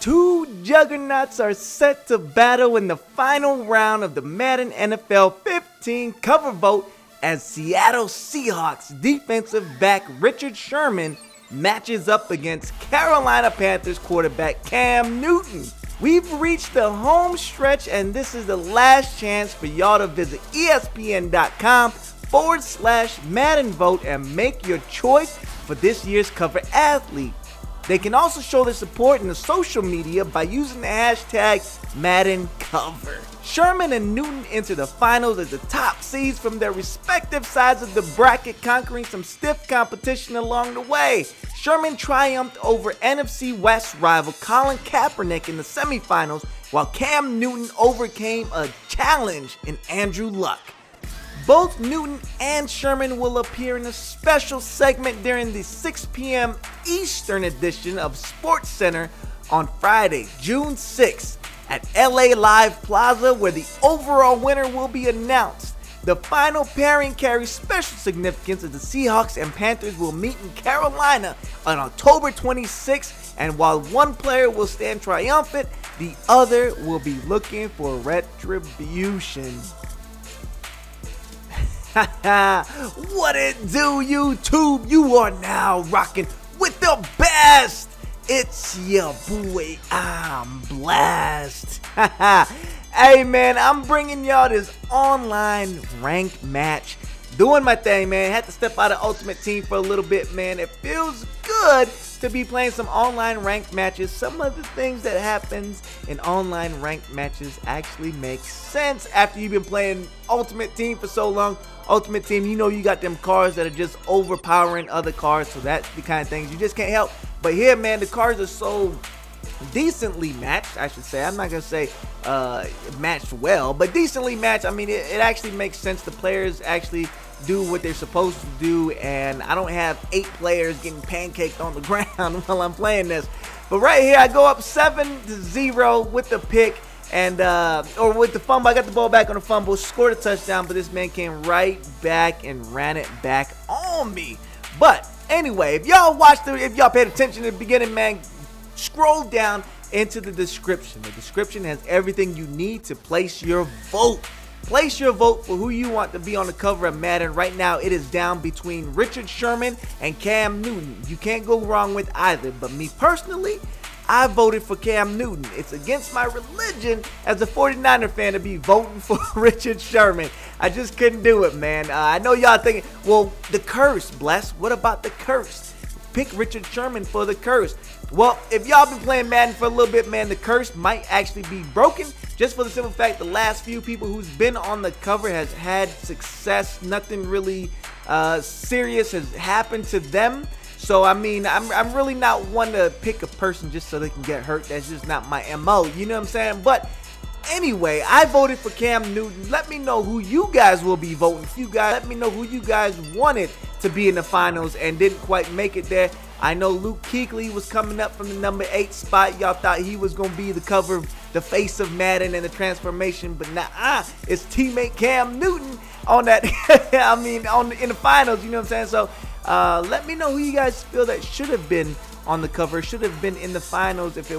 Two juggernauts are set to battle in the final round of the Madden NFL 15 cover vote as Seattle Seahawks defensive back Richard Sherman matches up against Carolina Panthers quarterback Cam Newton. We've reached the home stretch, and this is the last chance for y'all to visit ESPN.com/Madden vote and make your choice for this year's cover athlete. They can also show their support in the social media by using the hashtag MaddenCover. Sherman and Newton enter the finals as the top seeds from their respective sides of the bracket, conquering some stiff competition along the way. Sherman triumphed over NFC West rival Colin Kaepernick in the semifinals, while Cam Newton overcame a challenge in Andrew Luck. Both Newton and Sherman will appear in a special segment during the 6 p.m. Eastern edition of SportsCenter on Friday, June 6th at LA Live Plaza, where the overall winner will be announced. The final pairing carries special significance as the Seahawks and Panthers will meet in Carolina on October 26th, and while one player will stand triumphant, the other will be looking for retribution. What it do, YouTube? You are now rocking with the best. It's your boy, I'm Blessed. Hey man, I'm bringing y'all this online ranked match. Doing my thing, man. Had to step out of Ultimate Team for a little bit, man. It feels good to be playing some online ranked matches. Some of the things that happens in online ranked matches actually make sense after you've been playing Ultimate Team for so long. Ultimate Team, you know you got them cars that are just overpowering other cars, so that's the kind of things you just can't help. But here, man, the cars are so decently matched, I should say. I'm not going to say matched well, but decently matched. I mean, it actually makes sense. The players actually do what they're supposed to do, and I don't have 8 players getting pancaked on the ground while I'm playing this. But right here, I go up 7-0 with the pick. And or with the fumble, I got the ball back on the fumble, scored a touchdown, but this man came right back and ran it back on me. But anyway, if y'all paid attention at the beginning, man, scroll down into the description. The description has everything you need to place your vote. Place your vote for who you want to be on the cover of Madden. Right now, it is down between Richard Sherman and Cam Newton. You can't go wrong with either, but me personally, I voted for Cam Newton. It's against my religion as a 49er fan to be voting for Richard Sherman. I just couldn't do it, man. I know y'all thinking, well, the curse, Bless. What about the curse? Pick Richard Sherman for the curse. Well, if y'all been playing Madden for a little bit, man, the curse might actually be broken. Just for the simple fact, the last few people who's been on the cover has had success. Nothing really serious has happened to them. So, I mean, I'm really not one to pick a person just so they can get hurt. That's just not my MO, you know what I'm saying? But anyway, I voted for Cam Newton. Let me know who you guys will be voting for. Let me know who you guys wanted to be in the finals and didn't quite make it there. I know Luke Kuechly was coming up from the number 8 spot. Y'all thought he was going to be the cover of the face of Madden and the transformation, but nah, it's teammate Cam Newton on that. I mean, in the finals, you know what I'm saying? So, let me know who you guys feel that should have been on the cover, should have been in the finals if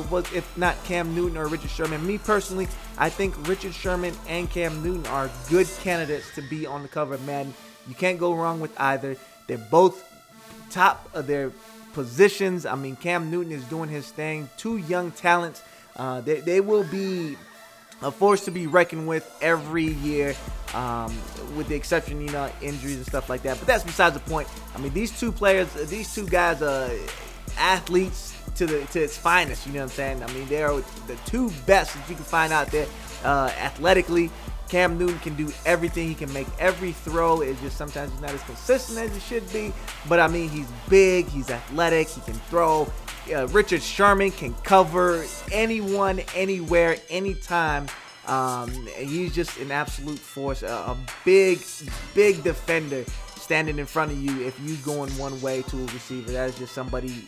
not Cam Newton or Richard Sherman. Me personally, I think Richard Sherman and Cam Newton are good candidates to be on the cover of Madden. You can't go wrong with either. They're both top of their positions. I mean, Cam Newton is doing his thing. Two young talents. They will be a force to be reckoned with every year, with the exception, you know, injuries and stuff like that. But that's besides the point. I mean, these two guys are athletes to its finest. You know what I'm saying? I mean, they are the two best that you can find out there athletically. Cam Newton can do everything. He can make every throw. It's just sometimes he's not as consistent as he should be. But I mean, he's big. He's athletic. He can throw. Richard Sherman can cover anyone, anywhere, anytime. He's just an absolute force. A big defender standing in front of you if you going one way to a receiver. That is just somebody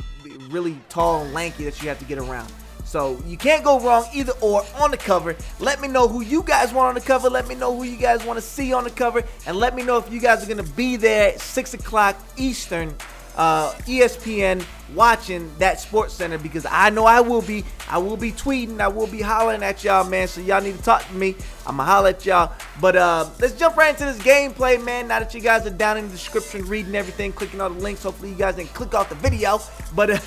really tall and lanky that you have to get around. So you can't go wrong either or on the cover. Let me know who you guys want on the cover. Let me know who you guys want to see on the cover. And let me know if you guys are going to be there at 6 o'clock Eastern ESPN watching that SportsCenter, because I know I will be tweeting, I will be hollering at y'all, man. So y'all need to talk to me. I'ma holler at y'all. But let's jump right into this gameplay, man. Now that you guys are down in the description reading everything, clicking all the links, hopefully you guys didn't click off the video. But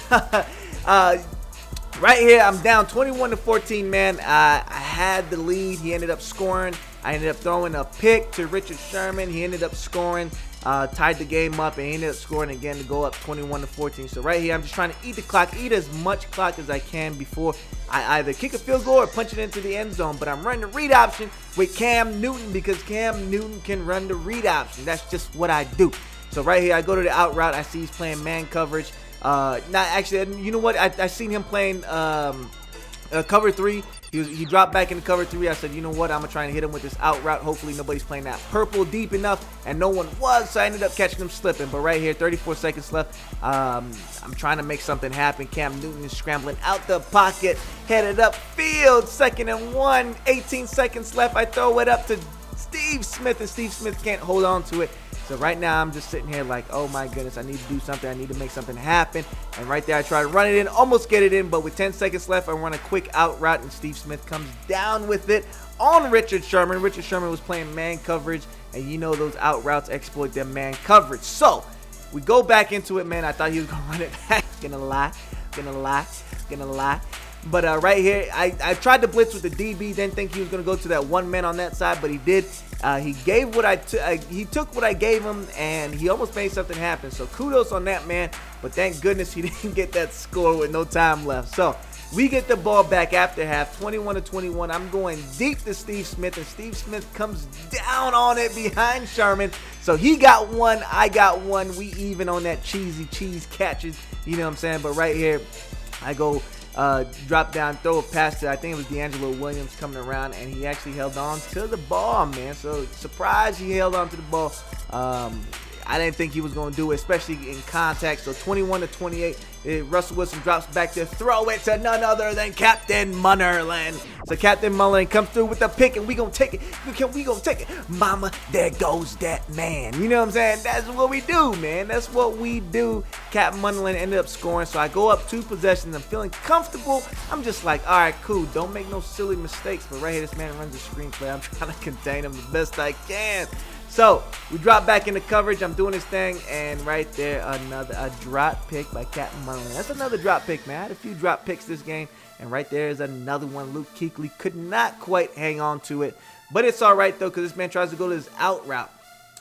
right here, I'm down 21-14, man. I had the lead. He ended up scoring. I ended up throwing a pick to Richard Sherman. He ended up scoring, tied the game up, and he ended up scoring again to go up 21-14. So right here, I'm just trying to eat the clock, eat as much clock as I can before I either kick a field goal or punch it into the end zone. But I'm running the read option with Cam Newton because Cam Newton can run the read option. That's just what I do. So right here, I go to the out route. I see he's playing man coverage. Not actually, you know what? I seen him playing cover 3. He dropped back into cover 3. I said, you know what? I'm going to try and hit him with this out route. Hopefully nobody's playing that purple deep enough, and no one was, so I ended up catching him slipping. But right here, 34 seconds left. I'm trying to make something happen. Cam Newton is scrambling out the pocket, headed up field, 2nd and 1, 18 seconds left. I throw it up to Steve Smith, and Steve Smith can't hold on to it. So right now, I'm just sitting here like, oh my goodness, I need to do something. I need to make something happen. And right there, I try to run it in, almost get it in, but with 10 seconds left, I run a quick out route, and Steve Smith comes down with it on Richard Sherman. Richard Sherman was playing man coverage, and you know those out routes exploit their man coverage. So we go back into it, man. I thought he was going to run it back. Gonna lie. But right here, I tried to blitz with the DB. Didn't think he was going to go to that one man on that side, but he did. He gave what he took what I gave him, and he almost made something happen. So kudos on that, man. But thank goodness he didn't get that score with no time left. So we get the ball back after half, 21-21. I'm going deep to Steve Smith, and Steve Smith comes down on it behind Sherman. So he got one, I got one. We even on that cheesy cheese catches. You know what I'm saying? But right here, I go drop down, throw a pass to, I think it was D'Angelo Williams coming around, and he actually held on to the ball, man. So surprised he held on to the ball. I didn't think he was going to do it, especially in contact. So 21-28. Russell Wilson drops back to throw it to none other than Captain Munnerlyn. So Captain Munnerlyn comes through with the pick, and we gonna take it. We gonna take it. Mama, there goes that man. You know what I'm saying? That's what we do, man. That's what we do. Captain Munnerlyn ended up scoring, so I go up 2 possessions. I'm feeling comfortable. I'm just like, all right, cool. Don't make no silly mistakes. But right here, this man runs a screenplay. I'm trying to contain him the best I can. So we drop back into coverage. I'm doing this thing, and right there, a drop pick by Captain Munnerlyn. That's another drop pick, man. I had a few drop picks this game, and right there is another one. Luke Kuechly could not quite hang on to it, but it's all right though, because this man tries to go to his out route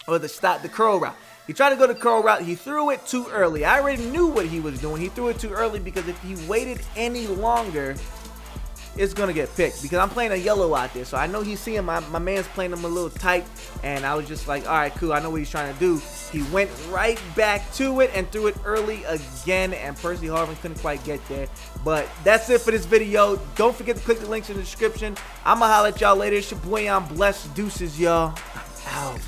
or the curl route. He tried to go to the curl route. He threw it too early. I already knew what he was doing. He threw it too early because if he waited any longer, it's going to get picked, because I'm playing a yellow out there. So I know he's seeing my man's playing him a little tight, and I was just like, all right, cool. I know what he's trying to do. He went right back to it and threw it early again, and Percy Harvin couldn't quite get there. But that's it for this video. Don't forget to click the links in the description. I'm going to holler at y'all later. It's your boy, I'm blessed. Deuces, y'all. I'm out.